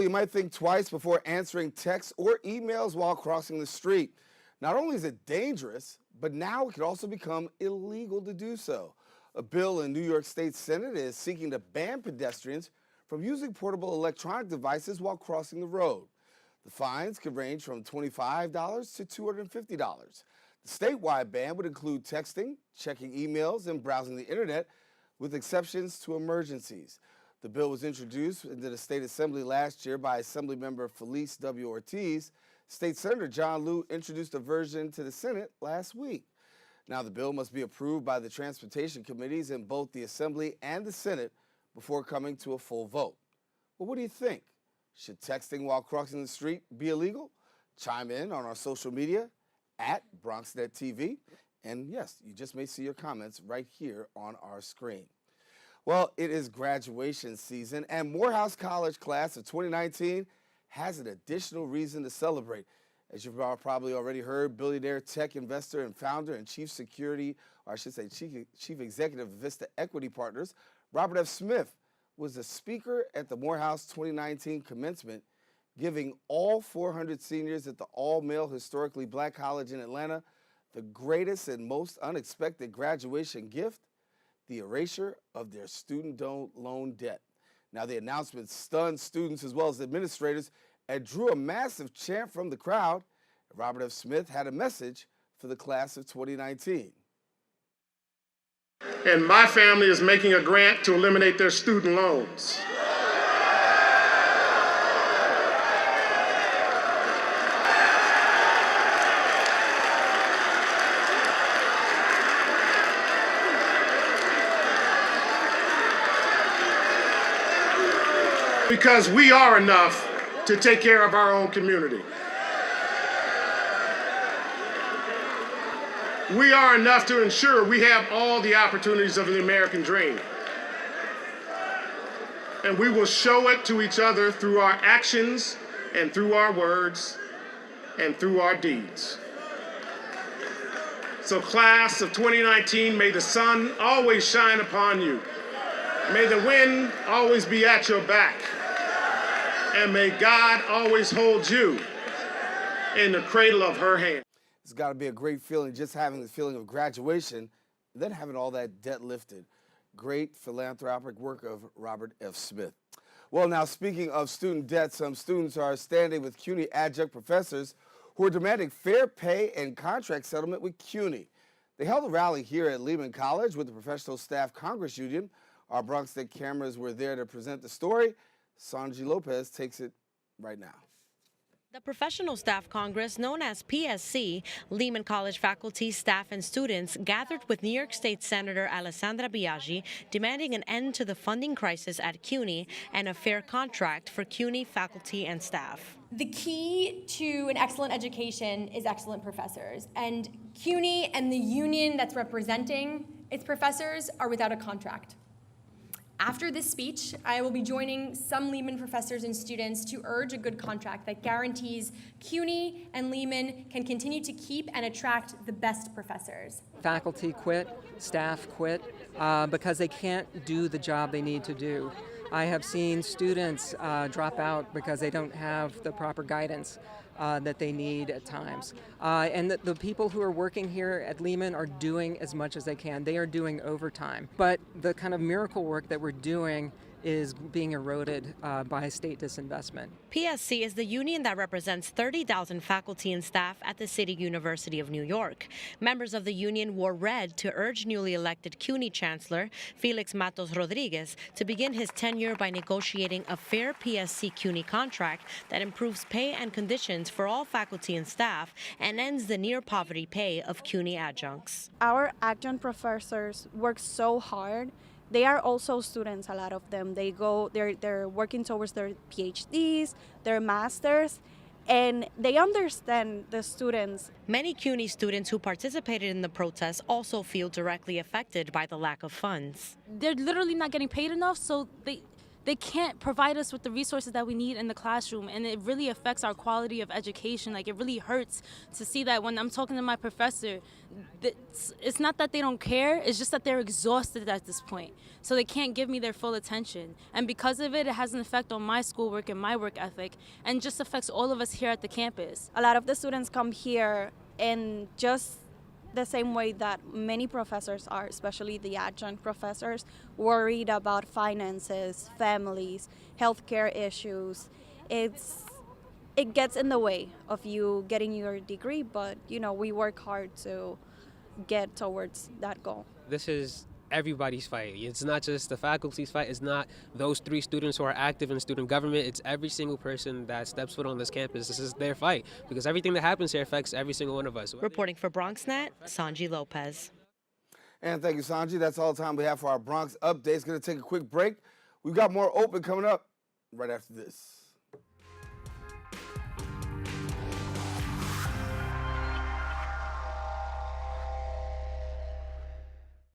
you might think twice before answering texts or emails while crossing the street. Not only is it dangerous, but now it could also become illegal to do so. A bill in New York State Senate is seeking to ban pedestrians from using portable electronic devices while crossing the road. The fines could range from $25 to $250. The statewide ban would include texting, checking emails, and browsing the internet, with exceptions to emergencies. The bill was introduced into the State Assembly last year by Assemblymember Felice W. Ortiz. State Senator John Liu introduced a version to the Senate last week. Now, the bill must be approved by the Transportation Committees in both the Assembly and the Senate before coming to a full vote. Well, what do you think? Should texting while crossing the street be illegal? Chime in on our social media at BronxNetTV. And yes, you just may see your comments right here on our screen. Well, it is graduation season, and Morehouse College Class of 2019 has an additional reason to celebrate. As you've probably already heard, billionaire tech investor and founder and chief executive of Vista Equity Partners, Robert F. Smith, was the speaker at the Morehouse 2019 commencement, giving all 400 seniors at the all-male historically black college in Atlanta the greatest and most unexpected graduation gift: the erasure of their student loan debt. Now, the announcement stunned students as well as administrators and drew a massive chant from the crowd. Robert F. Smith had a message for the class of 2019. And my family is making a grant to eliminate their student loans. Because we are enough to take care of our own community. We are enough to ensure we have all the opportunities of the American dream. And we will show it to each other through our actions and through our words and through our deeds. So, class of 2019, may the sun always shine upon you. May the wind always be at your back. And may God always hold you in the cradle of her hand. It's got to be a great feeling just having the feeling of graduation and then having all that debt lifted. Great philanthropic work of Robert F. Smith. Well, now, speaking of student debt, some students are standing with CUNY adjunct professors who are demanding fair pay and contract settlement with CUNY. They held a rally here at Lehman College with the Professional Staff Congress Union. Our Bronx State cameras were there to present the story. Sanji Lopez takes it right now. The Professional Staff Congress, known as PSC, Lehman College faculty, staff, and students gathered with New York State Senator Alessandra Biaggi, demanding an end to the funding crisis at CUNY and a fair contract for CUNY faculty and staff. The key to an excellent education is excellent professors, and CUNY and the union that's representing its professors are without a contract. After this speech, I will be joining some Lehman professors and students to urge a good contract that guarantees CUNY and Lehman can continue to keep and attract the best professors. Faculty quit, staff quit, because they can't do the job they need to do. I have seen students drop out because they don't have the proper guidance that they need at times. And the people who are working here at Lehman are doing as much as they can. They are doing overtime. But the kind of miracle work that we're doing is being eroded by state disinvestment. PSC is the union that represents 30,000 faculty and staff at the City University of New York. Members of the union wore red to urge newly elected CUNY Chancellor Felix Matos Rodriguez to begin his tenure by negotiating a fair PSC CUNY contract that improves pay and conditions for all faculty and staff and ends the near poverty pay of CUNY adjuncts. Our adjunct professors work so hard. They are also students, a lot of them. They're working towards their PhDs, their masters, and they understand the students. Many CUNY students who participated in the protests also feel directly affected by the lack of funds. They're literally not getting paid enough, so they can't provide us with the resources that we need in the classroom, and it really affects our quality of education. Like, it really hurts to see that when I'm talking to my professor, it's not that they don't care, it's just that they're exhausted at this point. So they can't give me their full attention. And because of it, it has an effect on my schoolwork and my work ethic, and just affects all of us here at the campus. A lot of the students come here and just the same way that many professors are, especially the adjunct professors, worried about finances, families, healthcare issues. It gets in the way of you getting your degree, but we work hard to get towards that goal. This is everybody's fight. It's not just the faculty's fight. It's not those 3 students who are active in student government. It's every single person that steps foot on this campus. This is their fight, because everything that happens here affects every single one of us. Reporting for BronxNet, Sanji Lopez. And thank you, Sanji. That's all the time we have for our Bronx updates. Going to take a quick break. We've got more open coming up right after this.